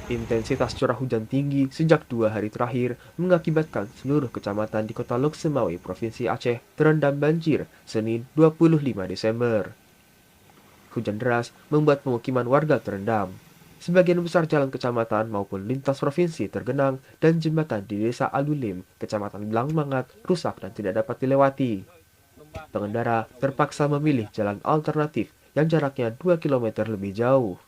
Intensitas curah hujan tinggi sejak 2 hari terakhir mengakibatkan seluruh kecamatan di kota Lok Semawe, Provinsi Aceh terendam banjir Senin 25 Desember. Hujan deras membuat pemukiman warga terendam. Sebagian besar jalan kecamatan maupun lintas provinsi tergenang dan jembatan di desa Alulim, kecamatan Blangmangat, rusak dan tidak dapat dilewati. Pengendara terpaksa memilih jalan alternatif yang jaraknya 2 kilometer lebih jauh.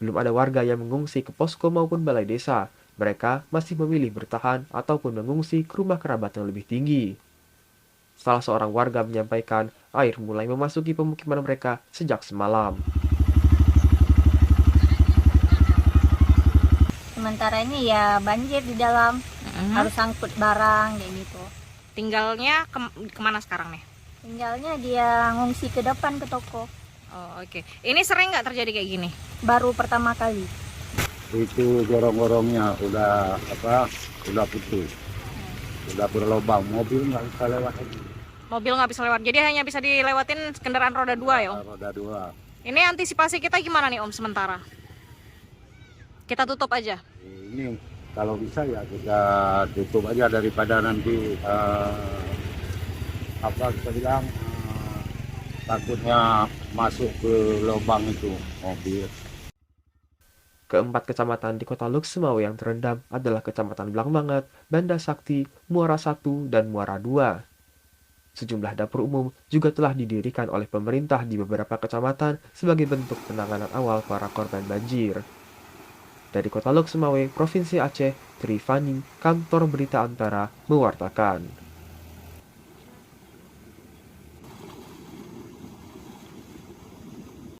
Belum ada warga yang mengungsi ke posko maupun balai desa. Mereka masih memilih bertahan ataupun mengungsi ke rumah kerabat yang lebih tinggi. Salah seorang warga menyampaikan air mulai memasuki pemukiman mereka sejak semalam. Sementara ini ya banjir di dalam, harus angkut barang kayak gitu. Tinggalnya kemana sekarang nih? Tinggalnya dia ngungsi ke depan ke toko. Oh, oke. Ini sering nggak terjadi kayak gini? Baru pertama kali. Itu gorong-gorongnya udah putus, udah berlobang, mobil nggak bisa lewat lagi. Mobil nggak bisa lewat, jadi hanya bisa dilewatin kendaraan roda 2 ya, Om? Roda 2. Ini antisipasi kita gimana nih, Om, sementara? Kita tutup aja? Ini kalau bisa ya kita tutup aja daripada nanti kita bilang takutnya masuk ke lubang itu mobil. Keempat kecamatan di kota Lok Semawe yang terendam adalah Kecamatan Blangmangat, Banda Sakti, Muara 1, dan Muara 2. Sejumlah dapur umum juga telah didirikan oleh pemerintah di beberapa kecamatan sebagai bentuk penanganan awal para korban banjir. Dari kota Lok Semawe, Provinsi Aceh, Trifani, Kantor Berita Antara, mewartakan.